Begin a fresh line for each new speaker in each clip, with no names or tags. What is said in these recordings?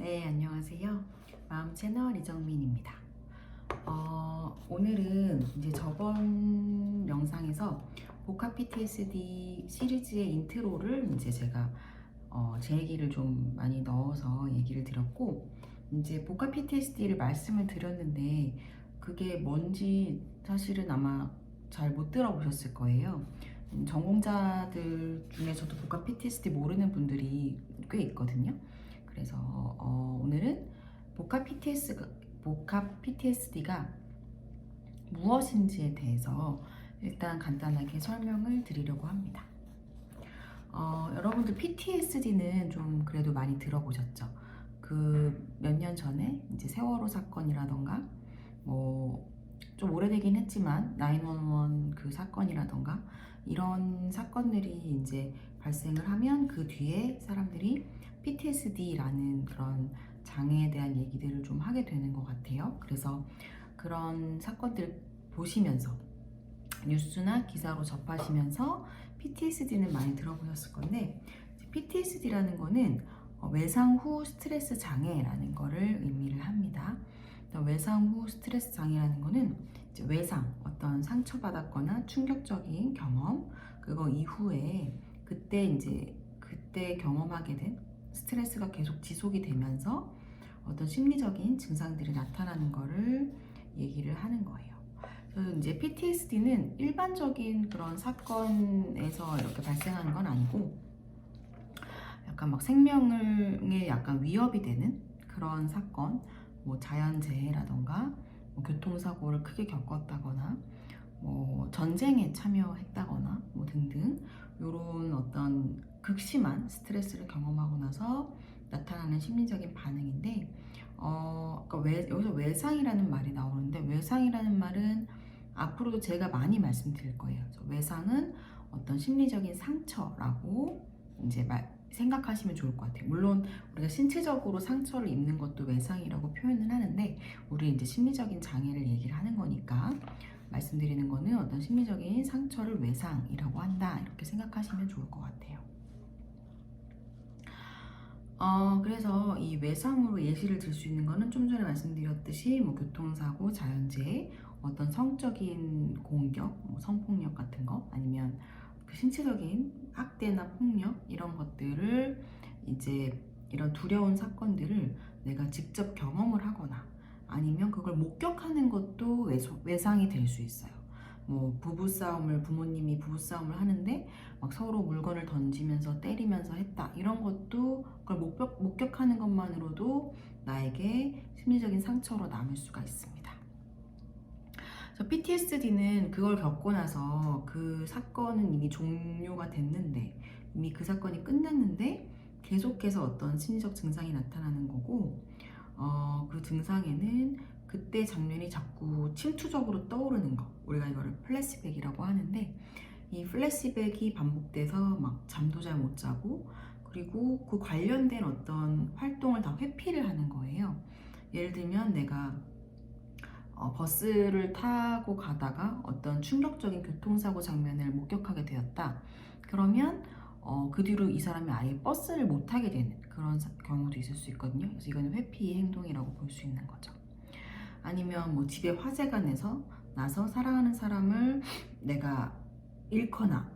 네, 안녕하세요. 마음 채널 이정민입니다. 오늘은 이제 저번 영상에서 복합 PTSD 시리즈의 인트로를 이제 제가 제 얘기를 좀 많이 넣어서 얘기를 드렸고, 이제 복합 PTSD를 말씀을 드렸는데 그게 뭔지 사실은 아마 잘 못 들어보셨을 거예요. 전공자들 중에서도 복합 PTSD 모르는 분들이 꽤 있거든요. 그래서 오늘은 복합 PTSD가 무엇인지에 대해서 일단 간단하게 설명을 드리려고 합니다. 여러분들 PTSD는 좀 그래도 많이 들어보셨죠? 그 몇 년 전에 이제 세월호 사건이라던가 뭐 좀 오래되긴 했지만 911 그 사건이라던가 이런 사건들이 이제 발생을 하면 그 뒤에 사람들이 PTSD라는 그런 장애에 대한 얘기들을 좀 하게 되는 것 같아요. 그래서 그런 사건들 보시면서 뉴스나 기사로 접하시면서 PTSD는 많이 들어보셨을 건데, PTSD라는 거는 외상 후 스트레스 장애라는 거를 의미를 합니다. 외상 후 스트레스 장애라는 거는 이제 외상, 어떤 상처받았거나 충격적인 경험, 그거 이후에 그때 경험하게 된 스트레스가 계속 지속이 되면서 어떤 심리적인 증상들이 나타나는 거를 얘기를 하는 거예요. 이제 PTSD는 일반적인 그런 사건에서 이렇게 발생하는 건 아니고, 약간 막 생명에 약간 위협이 되는 그런 사건, 뭐 자연재해라던가 뭐 교통사고를 크게 겪었다거나 뭐 전쟁에 참여했다거나 뭐 등등 이런 어떤 극심한 스트레스를 경험하고 나서 나타나는 심리적인 반응인데, 그러니까 여기서 외상이라는 말이 나오는데, 외상이라는 말은 앞으로도 제가 많이 말씀드릴 거예요. 외상은 어떤 심리적인 상처라고 이제 생각하시면 좋을 것 같아요. 물론 우리가 신체적으로 상처를 입는 것도 외상이라고 표현을 하는데, 우리 이제 심리적인 장애를 얘기를 하는 거니까 말씀드리는 거는 어떤 심리적인 상처를 외상이라고 한다, 이렇게 생각하시면 좋을 것 같아요. 그래서 이 외상으로 예시를 들 수 있는 거는 좀 전에 말씀드렸듯이 뭐 교통사고, 자연재해, 어떤 성적인 공격, 뭐 성폭력 같은 거, 아니면 그 신체적인 학대나 폭력 이런 것들을 이제 이런 두려운 사건들을 내가 직접 경험을 하거나 아니면 그걸 목격하는 것도 외상이 될 수 있어요. 뭐 부모님이 부부싸움을 하는데 막 서로 물건을 던지면서 때리면서 했다, 이런 것도 그걸 목격하는 것만으로도 나에게 심리적인 상처로 남을 수가 있습니다. 그래서 PTSD는 그걸 겪고 나서 그 사건은 이미 종료가 됐는데, 이미 그 사건이 끝났는데 계속해서 어떤 심리적 증상이 나타나는 거고, 그 증상에는 그때 장면이 자꾸 침투적으로 떠오르는 거, 우리가 이거를 플래시백이라고 하는데, 이 플래시백이 반복돼서 막 잠도 잘 못 자고, 그리고 그 관련된 어떤 활동을 다 회피를 하는 거예요. 예를 들면 내가 버스를 타고 가다가 어떤 충격적인 교통사고 장면을 목격하게 되었다. 그러면 그 뒤로 이 사람이 아예 버스를 못 타게 되는 그런 경우도 있을 수 있거든요. 그래서 이거는 회피 행동이라고 볼 수 있는 거죠. 아니면 뭐 집에 화재가 나서 사랑하는 사람을 내가 잃거나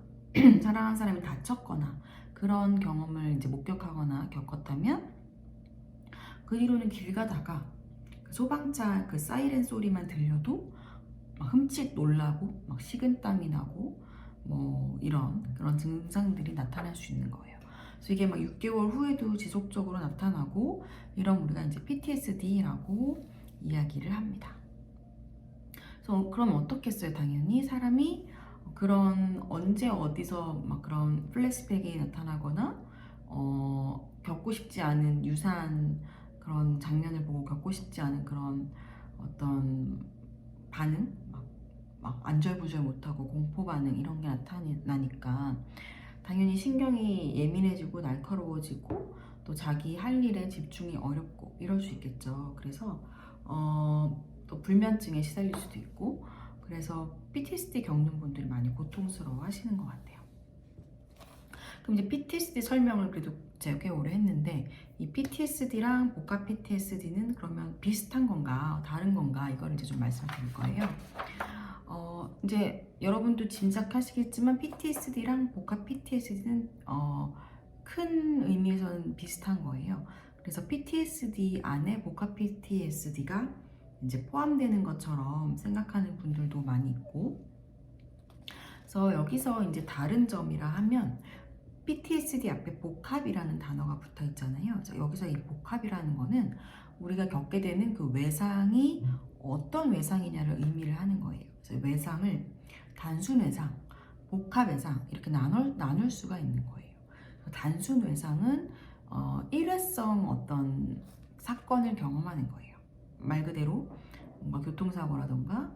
사랑하는 사람이 다쳤거나 그런 경험을 이제 목격하거나 겪었다면, 그 뒤로는 길 가다가 그 소방차 그 사이렌 소리만 들려도 막 흠칫 놀라고 막 식은땀이 나고 뭐 이런 그런 증상들이 나타날 수 있는 거예요. 그래서 이게 막 6개월 후에도 지속적으로 나타나고, 이런 우리가 이제 PTSD라고 이야기를 합니다. 그래서 그럼 어떻겠어요? 당연히 사람이 그런 언제 어디서 막 그런 플래시백이 나타나거나 겪고 싶지 않은 유사한 그런 장면을 보고 겪고 싶지 않은 그런 어떤 반응, 막 안절부절 못하고 공포 반응 이런 게 나타나니까 당연히 신경이 예민해지고 날카로워지고 또 자기 할 일에 집중이 어렵고 이럴 수 있겠죠. 그래서 또 불면증에 시달릴 수도 있고, 그래서 PTSD 겪는 분들이 많이 고통스러워 하시는 것 같아요. 그럼 이제 PTSD 설명을 그래도 제가 꽤 오래 했는데 이 PTSD랑 복합 PTSD는 그러면 비슷한 건가 다른 건가 이걸 이제 좀 말씀드릴 거예요. 이제 여러분도 짐작하시겠지만 PTSD랑 복합 PTSD는 큰 의미에서는 비슷한 거예요. 그래서 PTSD 안에 복합 PTSD가 이제 포함되는 것처럼 생각하는 분들도 많이 있고, 그래서 여기서 이제 다른 점이라 하면 PTSD 앞에 복합이라는 단어가 붙어 있잖아요. 여기서 이 복합이라는 거는 우리가 겪게 되는 그 외상이 어떤 외상이냐를 의미를 하는 거예요. 그래서 외상을 단순 외상, 복합 외상 이렇게 나눌 수가 있는 거예요. 단순 외상은 일회성 어떤 사건을 경험하는 거예요. 말 그대로 뭔가 교통사고라던가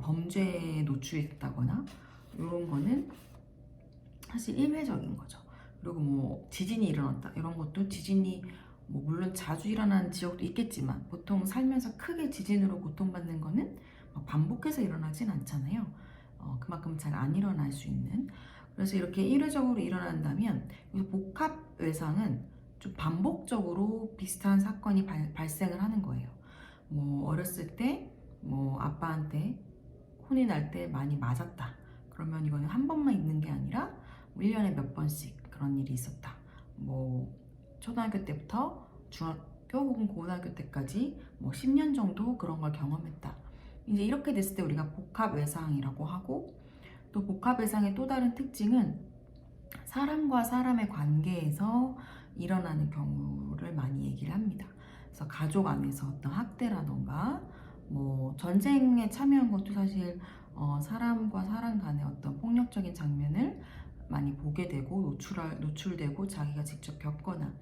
범죄에 노출했다거나 이런 거는 사실 일회적인 거죠. 그리고 뭐 지진이 일어났다 이런 것도 지진이 뭐 물론 자주 일어나는 지역도 있겠지만 보통 살면서 크게 지진으로 고통받는 거는 막 반복해서 일어나진 않잖아요. 그만큼 잘 안 일어날 수 있는. 그래서 이렇게 일회적으로 일어난다면 이 복합 외상은 좀 반복적으로 비슷한 사건이 발생을 하는 거예요. 뭐 어렸을 때 뭐 아빠한테 혼이 날 때 많이 맞았다. 그러면 이거는 한 번만 있는 게 아니라 1년에 몇 번씩 그런 일이 있었다. 뭐 초등학교 때부터 중학교 혹은 고등학교 때까지 뭐 10년 정도 그런 걸 경험했다. 이제 이렇게 됐을 때 우리가 복합 외상이라고 하고, 또 복합 외상의 또 다른 특징은 사람과 사람의 관계에서 일어나는 경우를 많이 얘기를 합니다. 그래서 가족 안에서 어떤 학대라던가 뭐 전쟁에 참여한 것도 사실 사람과 사람 간의 어떤 폭력적인 장면을 많이 보게 되고 노출되고 자기가 직접 겪거나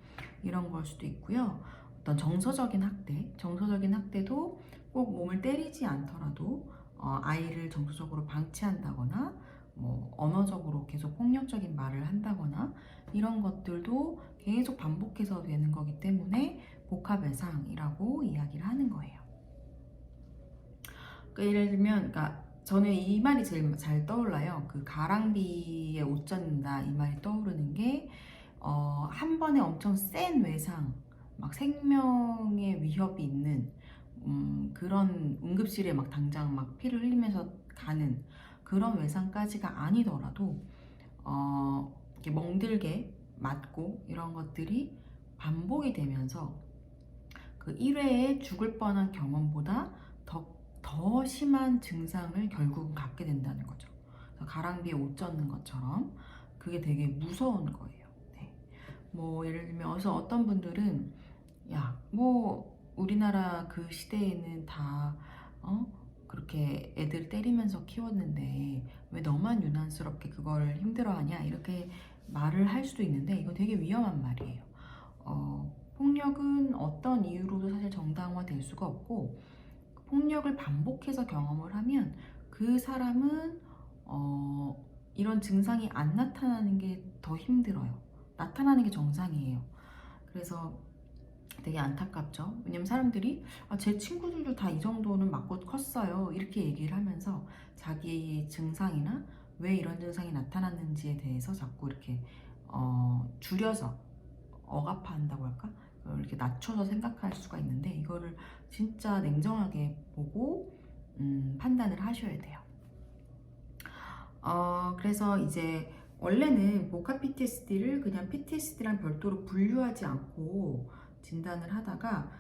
이런 걸 수도 있고요. 어떤 정서적인 학대도 꼭 몸을 때리지 않더라도 아이를 정서적으로 방치한다거나 뭐 언어적으로 계속 폭력적인 말을 한다거나 이런 것들도 계속 반복해서 되는 거기 때문에 복합외상이라고 이야기를 하는 거예요. 그러니까 예를 들면, 그러니까 저는 이 말이 제일 잘 떠올라요. 그 가랑비에 옷 젖는다 이 말이 떠오르는 게 한 번에 엄청 센 외상, 막 생명의 위협이 있는 그런 응급실에 막 당장 막 피를 흘리면서 가는 그런 외상까지가 아니더라도 이렇게 멍들게 맞고 이런 것들이 반복이 되면서 그 1회에 죽을 뻔한 경험보다 더 심한 증상을 결국은 갖게 된다는 거죠. 가랑비에 옷 젖는 것처럼 그게 되게 무서운 거예요. 네. 뭐 예를 들면 어떤 분들은 뭐 우리나라 그 시대에는 다 그렇게 애들 때리면서 키웠는데 왜 너만 유난스럽게 그걸 힘들어하냐 이렇게 말을 할 수도 있는데 이거 되게 위험한 말이에요. 폭력은 어떤 이유로도 사실 정당화될 수가 없고, 폭력을 반복해서 경험을 하면 그 사람은 이런 증상이 안 나타나는 게 더 힘들어요. 나타나는 게 정상이에요. 그래서 되게 안타깝죠. 왜냐면 사람들이 제 친구들도 다 이 정도는 맞고 컸어요 이렇게 얘기를 하면서 자기 증상이나 왜 이런 증상이 나타났는지에 대해서 자꾸 이렇게 줄여서 억압한다고 할까? 이렇게 낮춰서 생각할 수가 있는데 이거를 진짜 냉정하게 보고 판단을 하셔야 돼요. 그래서 이제 원래는 복합 PTSD를 그냥 PTSD랑 별도로 분류하지 않고 진단을 하다가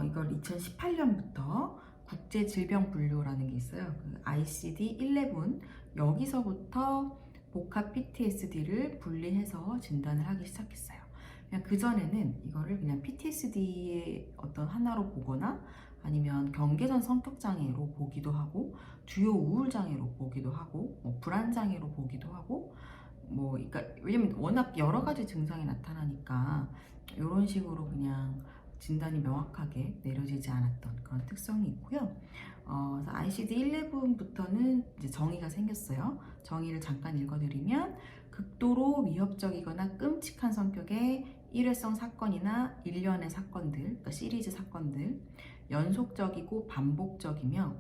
이걸 2018년부터 국제질병분류라는 게 있어요. 그 ICD-11 여기서부터 복합 PTSD를 분리해서 진단을 하기 시작했어요. 그냥 그전에는 이거를 그냥 PTSD의 어떤 하나로 보거나 아니면 경계선 성격장애로 보기도 하고 주요 우울장애로 보기도 하고 뭐 불안장애로 보기도 하고 뭐 그러니까 왜냐면 워낙 여러 가지 증상이 나타나니까 이런 식으로 그냥 진단이 명확하게 내려지지 않았던 그런 특성이 있고요. 그래서 ICD-11부터는 이제 정의가 생겼어요. 정의를 잠깐 읽어드리면 극도로 위협적이거나 끔찍한 성격의 일회성 사건이나 일련의 사건들, 그러니까 시리즈 사건들, 연속적이고 반복적이며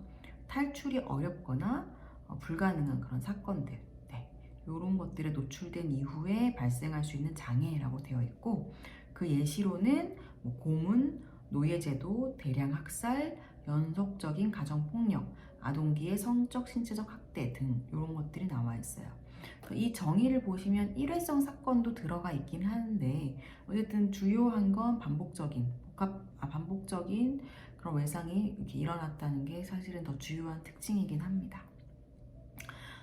탈출이 어렵거나 불가능한 그런 사건들. 네. 이런 것들에 노출된 이후에 발생할 수 있는 장애라고 되어 있고, 그 예시로는 뭐 고문, 노예제도, 대량 학살, 연속적인 가정폭력, 아동기의 성적, 신체적 학대 등 이런 것들이 나와 있어요. 이 정의를 보시면 일회성 사건도 들어가 있긴 하는데, 어쨌든 주요한 건 반복적인 그런 외상이 이렇게 일어났다는 게 사실은 더 주요한 특징이긴 합니다.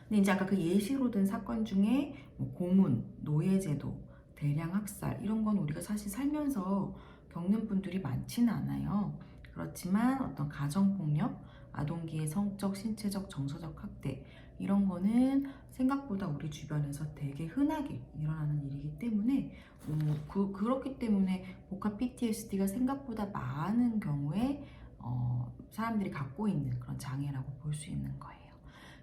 근데 이제 아까 그 예시로 든 사건 중에 뭐 고문, 노예제도, 대량 학살 이런 건 우리가 사실 살면서 겪는 분들이 많지는 않아요. 그렇지만 어떤 가정폭력, 아동기의 성적, 신체적, 정서적 학대 이런 거는 생각보다 우리 주변에서 되게 흔하게 일어나는 일이기 때문에 그렇기 때문에 복합 PTSD가 생각보다 많은 경우에 사람들이 갖고 있는 그런 장애라고 볼 수 있는 거예요.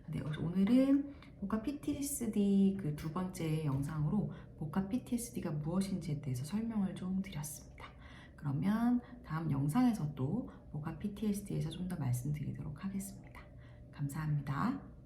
네, 오늘은 복합 PTSD 그 두 번째 영상으로 복합 PTSD가 무엇인지에 대해서 설명을 좀 드렸습니다. 그러면 다음 영상에서 또 복합 PTSD에서 좀 더 말씀드리도록 하겠습니다. 감사합니다.